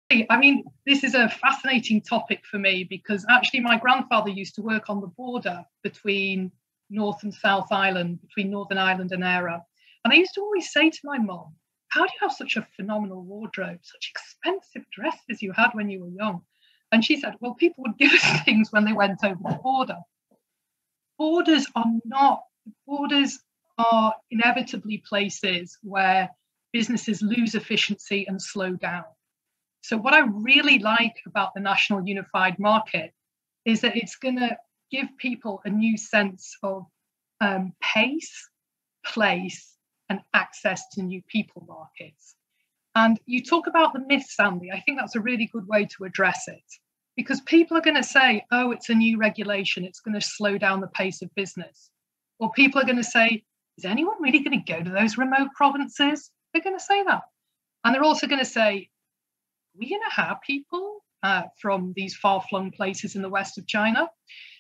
I mean, this is a fascinating topic for me because actually my grandfather used to work on the border between North and South Ireland, between Northern Ireland and Éire. And I used to always say to my mom, how do you have such a phenomenal wardrobe, such expensive dresses you had when you were young? And she said, well, people would give us things when they went over the border. Borders are inevitably places where businesses lose efficiency and slow down. So what I really like about the national unified market is that it's going to give people a new sense of pace, place, and access to new people markets. And you talk about the myth, Sandy. I think that's a really good way to address it, because people are going to say, oh, it's a new regulation, it's going to slow down the pace of business. Or people are going to say, is anyone really going to go to those remote provinces? They're going to say that. And they're also going to say, we're going to have people from these far-flung places in the west of China.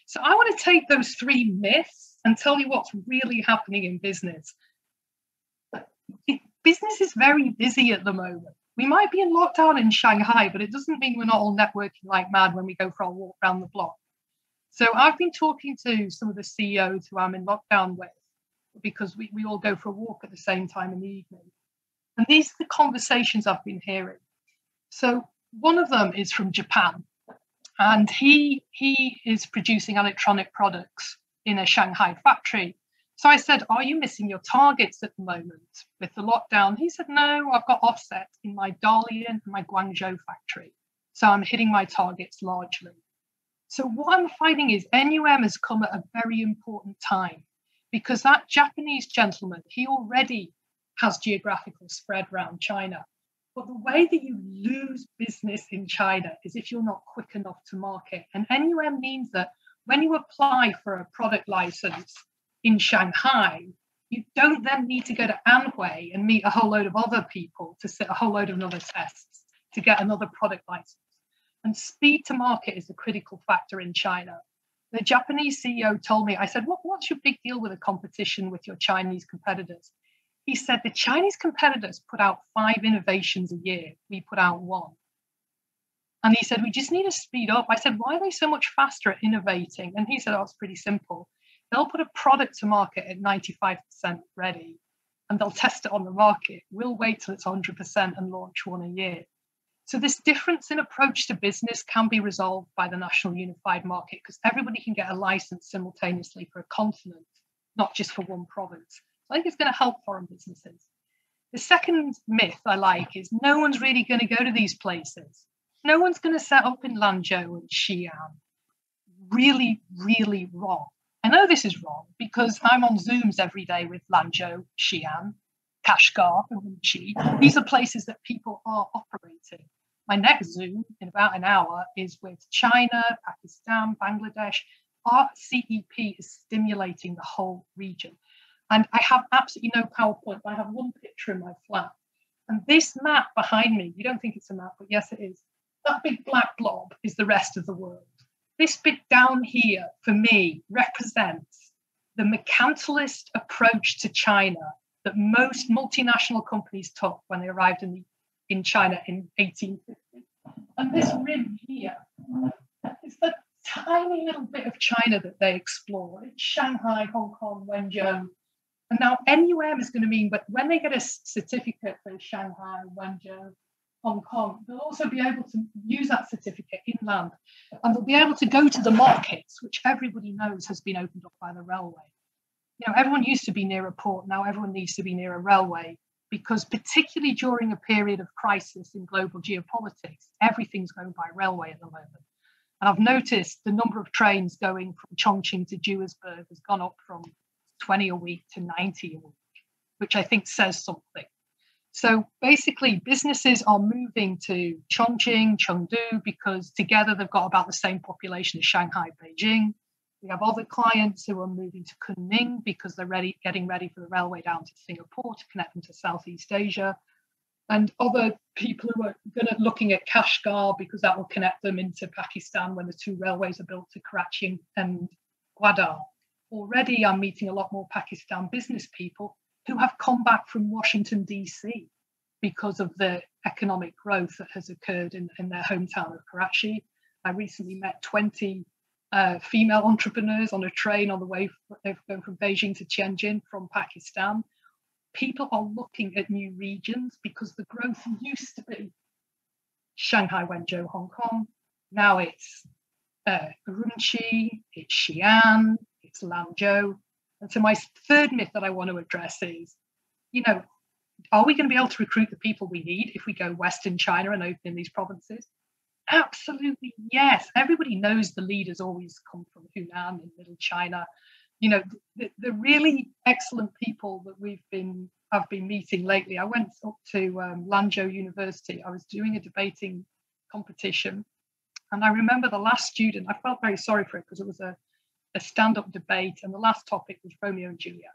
So I want to take those three myths and tell you what's really happening in business. Business is very busy at the moment. We might be in lockdown in Shanghai, but it doesn't mean we're not all networking like mad when we go for our walk around the block. So I've been talking to some of the CEOs who I'm in lockdown with, because we all go for a walk at the same time in the evening. And these are the conversations I've been hearing. So one of them is from Japan, and he is producing electronic products in a Shanghai factory. So I said, are you missing your targets at the moment with the lockdown? He said, no, I've got offset in my Dalian and my Guangzhou factory. So I'm hitting my targets largely. So what I'm finding is NUM has come at a very important time, because that Japanese gentleman, he already has geographical spread around China. But the way that you lose business in China is if you're not quick enough to market. And NUM means that when you apply for a product license in Shanghai, you don't then need to go to Anhui and meet a whole load of other people to sit a whole load of other tests to get another product license. And speed to market is a critical factor in China. The Japanese CEO told me, I said, what's your big deal with the competition with your Chinese competitors? He said, the Chinese competitors put out 5 innovations a year. We put out 1. And he said, we just need to speed up. I said, why are they so much faster at innovating? And he said, oh, it's pretty simple. They'll put a product to market at 95% ready, and they'll test it on the market. We'll wait till it's 100% and launch 1 a year. So this difference in approach to business can be resolved by the national unified market, because everybody can get a license simultaneously for a continent, not just for one province. So I think it's going to help foreign businesses. The second myth I like is no one's really going to go to these places. No one's going to set up in Lanzhou and Xi'an. Really, really wrong. I know this is wrong because I'm on Zooms every day with Lanzhou, Xi'an, Kashgar, and Wuxi. These are places that people are operating. My next Zoom in about an hour is with China, Pakistan, Bangladesh. Our CEP is stimulating the whole region. And I have absolutely no PowerPoint, but I have one picture in my flat. And this map behind me, you don't think it's a map, but yes, it is. That big black blob is the rest of the world. This bit down here, for me, represents the mercantilist approach to China that most multinational companies took when they arrived in China in 1850. And this rim here is the tiny little bit of China that they explore. It's Shanghai, Hong Kong, Wenzhou. And now NUM is going to mean, but when they get a certificate for Shanghai, Wenzhou, Hong Kong, they'll also be able to use that certificate inland, and they'll be able to go to the markets, which everybody knows has been opened up by the railway. You know, everyone used to be near a port, now everyone needs to be near a railway, because particularly during a period of crisis in global geopolitics, everything's going by railway at the moment. And I've noticed the number of trains going from Chongqing to Duisburg has gone up from 20 a week to 90 a week, which I think says something. So basically, businesses are moving to Chongqing, Chengdu, because together they've got about the same population as Shanghai, Beijing. We have other clients who are moving to Kunming because they're getting ready for the railway down to Singapore to connect them to Southeast Asia. And other people who are looking at Kashgar because that will connect them into Pakistan when the 2 railways are built to Karachi and Gwadar. Already I'm meeting a lot more Pakistan business people who have come back from Washington, DC. because of the economic growth that has occurred in their hometown of Karachi. I recently met 20 female entrepreneurs on a train on the way going from Beijing to Tianjin from Pakistan. People are looking at new regions because the growth used to be Shanghai, Wenzhou, Hong Kong. Now it's Urumqi, it's Xi'an, it's Lanzhou. And so my third myth that I want to address is, are we going to be able to recruit the people we need if we go Western China and open in these provinces? Absolutely, yes. Everybody knows the leaders always come from Hunan in Middle China. The really excellent people that I've been meeting lately. I went up to Lanzhou University. I was doing a debating competition, and I remember the last student. I felt very sorry for it because it was a stand-up debate, and the last topic was Romeo and Juliet.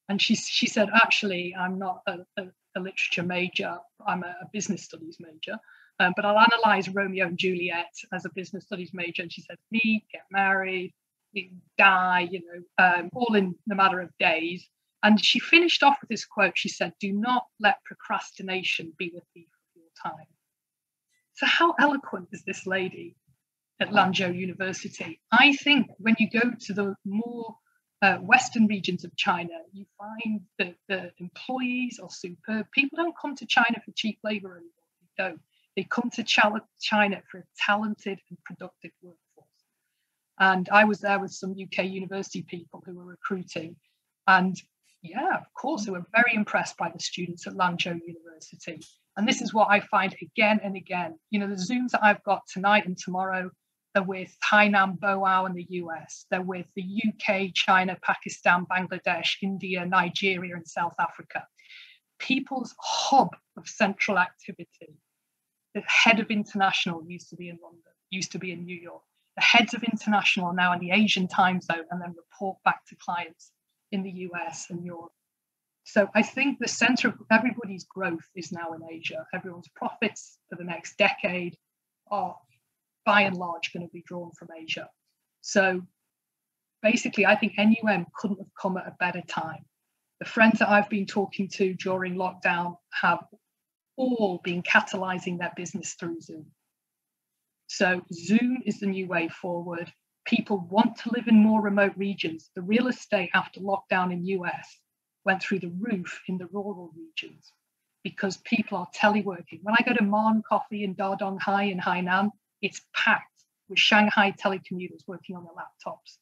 And she said, actually, I'm not a literature major. I'm a business studies major. But I'll analyze Romeo and Juliet as a business studies major. And she said, meet, get married, die, all in the matter of days. And she finished off with this quote. She said, do not let procrastination be the thief of your time. So how eloquent is this lady at Lanzhou University? I think when you go to the more Western regions of China, you find that the employees are superb. People don't come to China for cheap labor anymore. They don't. They come to China for a talented and productive workforce. And I was there with some UK university people who were recruiting. And yeah, of course, they were very impressed by the students at Lanzhou University. And this is what I find again and again. The Zooms that I've got tonight and tomorrow, they're with Hainan Boao in the US. They're with the UK, China, Pakistan, Bangladesh, India, Nigeria, and South Africa. People's hub of central activity. The head of international used to be in London, used to be in New York. The heads of international are now in the Asian time zone and then report back to clients in the US and Europe. So I think the center of everybody's growth is now in Asia. Everyone's profits for the next decade are by and large going to be drawn from Asia. So basically, I think NUM couldn't have come at a better time. The friends that I've been talking to during lockdown have all been catalyzing their business through Zoom. So Zoom is the new way forward. People want to live in more remote regions. The real estate after lockdown in US went through the roof in the rural regions because people are teleworking. When I go to Man Coffee in Dadonghai in Hainan, it's packed with Shanghai telecommuters working on their laptops.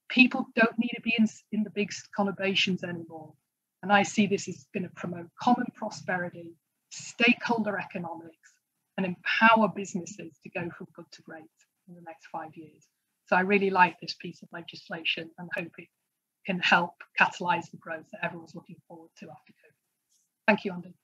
People don't need to be in the big conurbations anymore. And I see this is going to promote common prosperity, stakeholder economics, and empower businesses to go from good to great in the next 5 years. So I really like this piece of legislation and hope it can help catalyze the growth that everyone's looking forward to after COVID. Thank you, Andy.